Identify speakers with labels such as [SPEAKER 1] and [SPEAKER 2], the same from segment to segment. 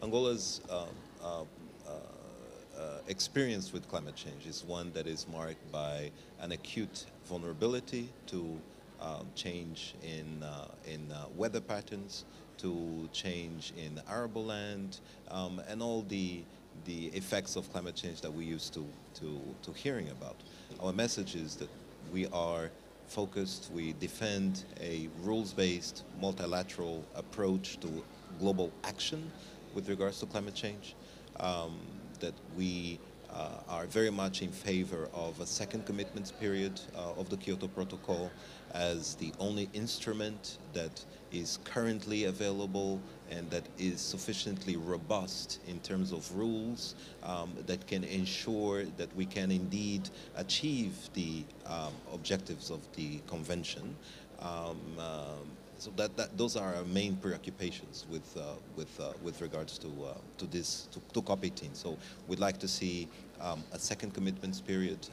[SPEAKER 1] Angola's experience with climate change is one that is marked by an acute vulnerability to change in weather patterns, to change in arable land, and all the effects of climate change that we used to hearing about. Our message is that we are focused, we defend a rules-based multilateral approach to global action with regards to climate change, that we are very much in favor of a second commitments period of the Kyoto Protocol as the only instrument that is currently available and that is sufficiently robust in terms of rules that can ensure that we can indeed achieve the objectives of the convention. So those are our main preoccupations with regards to this to COP18. So we'd like to see a second commitments period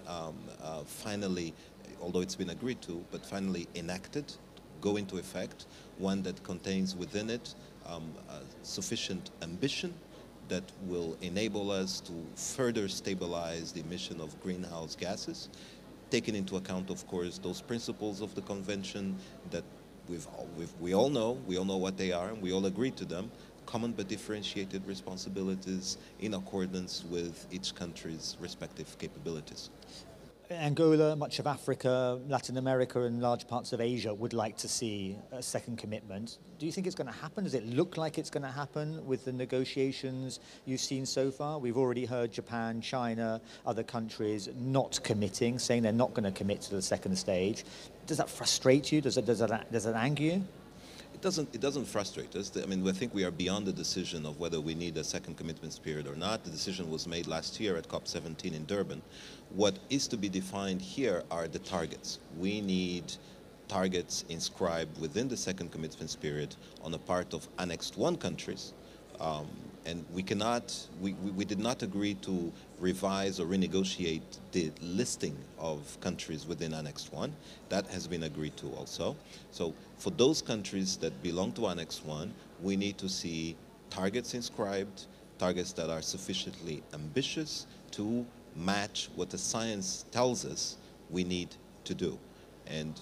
[SPEAKER 1] finally, although it's been agreed to, but finally enacted, go into effect. One that contains within it sufficient ambition that will enable us to further stabilize the emission of greenhouse gases, taking into account, of course, those principles of the convention that we all know what they are, and we all agree to them, common but differentiated responsibilities in accordance with each country's respective capabilities.
[SPEAKER 2] Angola, much of Africa, Latin America and large parts of Asia would like to see a second commitment. Do you think it's going to happen? Does it look like it's going to happen with the negotiations you've seen so far? We've already heard Japan, China, other countries not committing, saying they're not going to commit to the second stage. Does that frustrate you? Does it anger you?
[SPEAKER 1] It doesn't frustrate us. I mean, I think we are beyond the decision of whether we need a second commitments period or not. The decision was made last year at COP17 in Durban. What is to be defined here are the targets. We need targets inscribed within the second commitments period on the part of Annex 1 countries. And we did not agree to revise or renegotiate the listing of countries within Annex 1. That has been agreed to also. So for those countries that belong to Annex 1, we need to see targets inscribed, targets that are sufficiently ambitious to match what the science tells us we need to do. And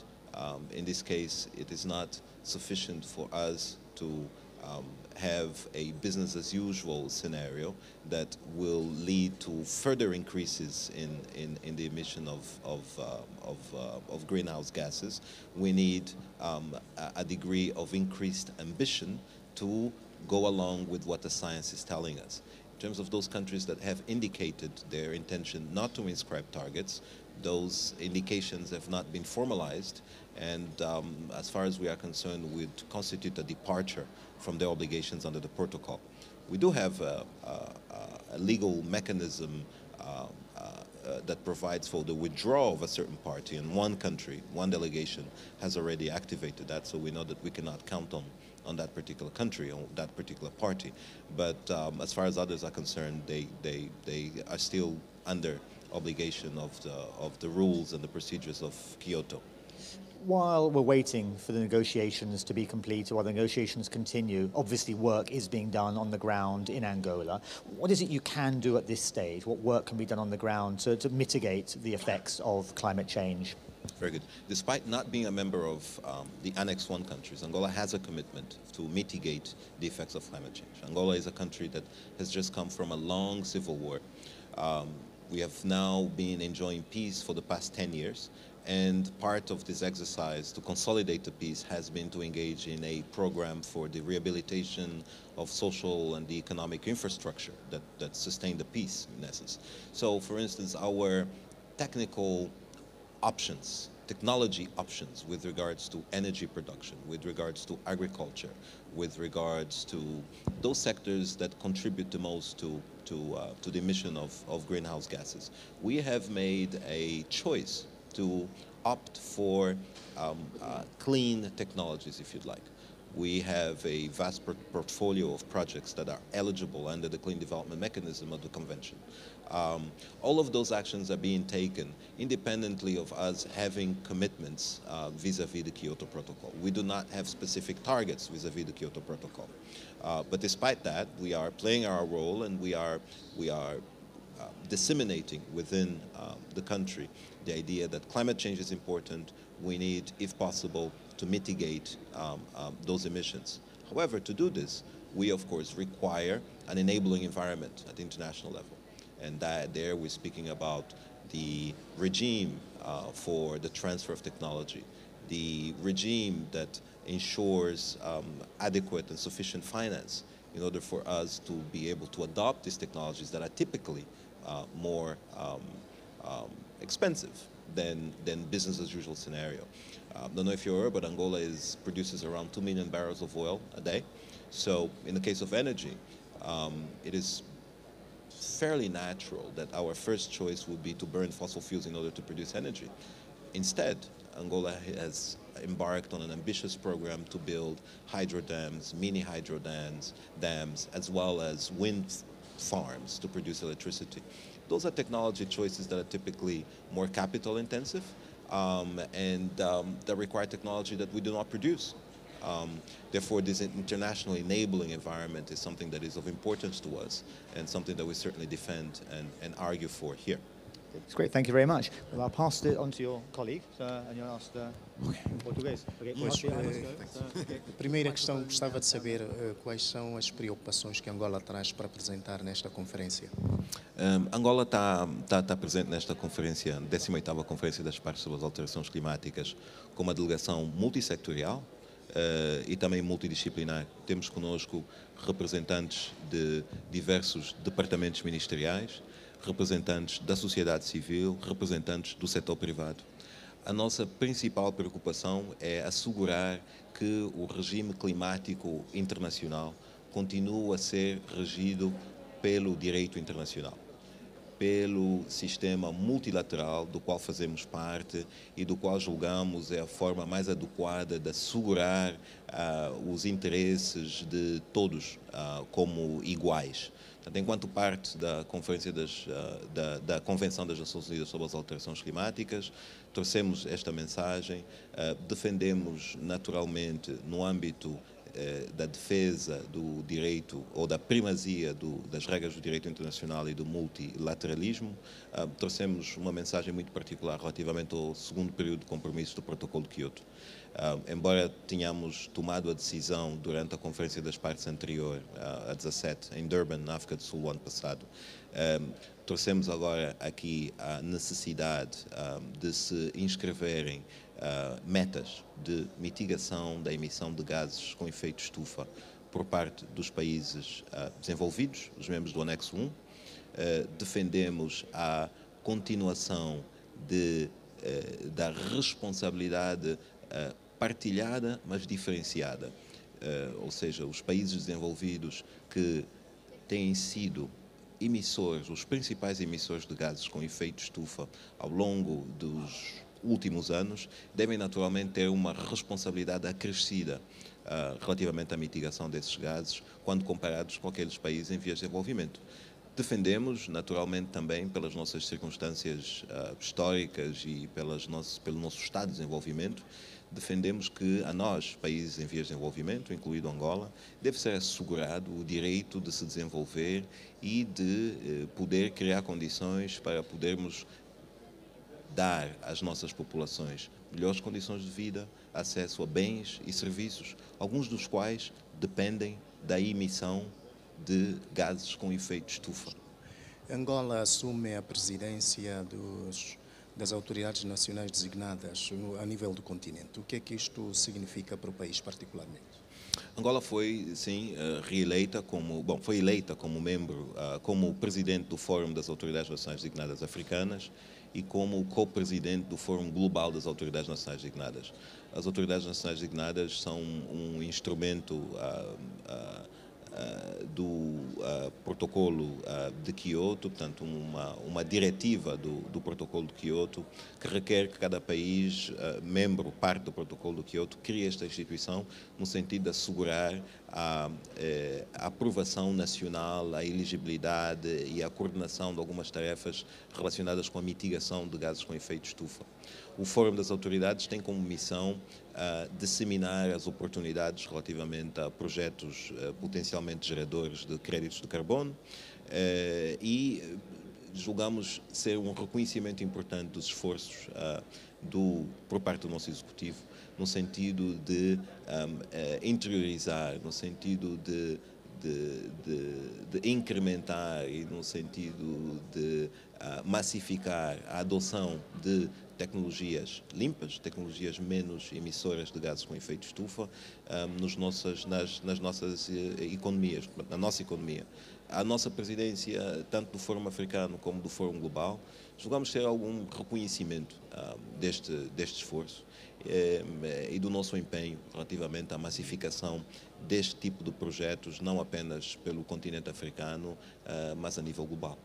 [SPEAKER 1] in this case, it is not sufficient for us to have a business as usual scenario that will lead to further increases in the emission of greenhouse gases. We need a degree of increased ambition to go along with what the science is telling us. In terms of those countries that have indicated their intention not to inscribe targets, those indications have not been formalized, and as far as we are concerned, would constitute a departure from their obligations under the protocol. We do have a legal mechanism that provides for the withdrawal of a certain party, and one country, one delegation, has already activated that, so we know that we cannot count on that particular country, on that particular party. But as far as others are concerned, they are still under obligation of the rules and the procedures of Kyoto.
[SPEAKER 2] While we're waiting for the negotiations to be completed, while the negotiations continue, obviously work is being done on the ground in Angola. What is it you can do at this stage? What work can be done on the ground to mitigate the effects of climate change?
[SPEAKER 1] Very good. Despite not being a member of the Annex 1 countries, Angola has a commitment to mitigate the effects of climate change. Angola is a country that has just come from a long civil war. We have now been enjoying peace for the past 10 years. And part of this exercise to consolidate the peace has been to engage in a program for the rehabilitation of social and the economic infrastructure that sustain the peace, in essence. So, for instance, our technical options, technology options with regards to energy production, with regards to agriculture, with regards to those sectors that contribute the most to the emission of greenhouse gases. We have made a choice to opt for clean technologies, if you'd like. We have a vast portfolio of projects that are eligible under the clean development mechanism of the convention. All of those actions are being taken independently of us having commitments vis-a-vis the Kyoto Protocol. We do not have specific targets vis-a-vis the Kyoto Protocol. But despite that, we are playing our role, and we are disseminating within the country the idea that climate change is important. We need, if possible, to mitigate those emissions. However, to do this, we of course require an enabling environment at the international level. And there we're speaking about the regime for the transfer of technology, the regime that ensures adequate and sufficient finance in order for us to be able to adopt these technologies that are typically more expensive than business as usual scenario. I don't know if you're aware, but Angola produces around 2 million barrels of oil a day. So in the case of energy, it is fairly natural that our first choice would be to burn fossil fuels in order to produce energy. Instead, Angola has embarked on an ambitious program to build hydro dams, mini hydro dams, as well as wind farms to produce electricity. Those are technology choices that are typically more capital intensive and that require technology that we do not produce. Therefore, this international enabling environment is something that is of importance to us and something that we certainly defend and argue for here.
[SPEAKER 2] It's great, thank you very much. Well, I'll pass it on to your colleague, and you'll ask in Portuguese. Okay.
[SPEAKER 3] Primeira questão, gostava de saber quais são as preocupações que Angola traz para apresentar nesta conferência.
[SPEAKER 1] Angola está presente nesta conferência, 18ª Conferência das Partes sobre as Alterações Climáticas, com uma delegação multissectorial e também multidisciplinar. Temos conosco representantes de diversos departamentos ministeriais, representantes da sociedade civil, representantes do setor privado. A nossa principal preocupação é assegurar que o regime climático internacional continue a ser regido pelo direito internacional, pelo sistema multilateral do qual fazemos parte e do qual julgamos é a forma mais adequada de assegurar os interesses de todos como iguais. Portanto, enquanto parte da Conferência da Convenção das Nações Unidas sobre as Alterações Climáticas, trouxemos esta mensagem, defendemos naturalmente no âmbito da defesa do direito ou da primazia das regras do direito internacional e do multilateralismo, trouxemos uma mensagem muito particular relativamente ao segundo período de compromisso do Protocolo de Kyoto. Embora tenhamos tomado a decisão durante a Conferência das Partes anterior, a 17, em Durban, na África do Sul, o ano passado, trouxemos agora aqui a necessidade de se inscreverem metas de mitigação da emissão de gases com efeito estufa por parte dos países desenvolvidos, os membros do anexo 1. Defendemos a continuação da responsabilidade partilhada, mas diferenciada. Ou seja, os países desenvolvidos que têm sido emissores, os principais emissores de gases com efeito estufa ao longo dos últimos anos, devem naturalmente ter uma responsabilidade acrescida relativamente à mitigação desses gases, quando comparados com aqueles países em vias de desenvolvimento. Defendemos, naturalmente, também pelas nossas circunstâncias históricas e pelo nosso estado de desenvolvimento, defendemos que a nós, países em vias de desenvolvimento, incluído Angola, deve ser assegurado o direito de se desenvolver e de poder criar condições para podermos dar às nossas populações melhores condições de vida, acesso a bens e serviços, alguns dos quais dependem da emissão de gases com efeito estufa.
[SPEAKER 3] Angola assume a presidência das autoridades nacionais designadas a nível do continente. O que é que isto significa para o país particularmente?
[SPEAKER 1] Angola foi, sim, foi eleita como membro, como presidente do Fórum das Autoridades Nacionais Designadas Africanas e como co-presidente do Fórum Global das Autoridades Nacionais Designadas. As Autoridades Nacionais Designadas são um instrumento do protocolo de Kyoto, portanto uma diretiva do protocolo de Kyoto, que requer que cada país membro, parte do protocolo de Kyoto, crie esta instituição no sentido de assegurar a aprovação nacional, a elegibilidade e a coordenação de algumas tarefas relacionadas com a mitigação de gases com efeito estufa. O Fórum das Autoridades tem como missão disseminar as oportunidades relativamente a projetos potencialmente geradores de créditos de carbono e julgamos ser um reconhecimento importante dos esforços por parte do nosso Executivo, no sentido de interiorizar, no sentido de incrementar e no sentido de massificar a adoção de tecnologias limpas, tecnologias menos emissoras de gases com efeito estufa nas nossas economias, na nossa economia. A nossa presidência, tanto do Fórum Africano como do Fórum Global, julgamos ter algum reconhecimento deste esforço e do nosso empenho relativamente à massificação deste tipo de projetos, não apenas pelo continente africano, mas a nível global.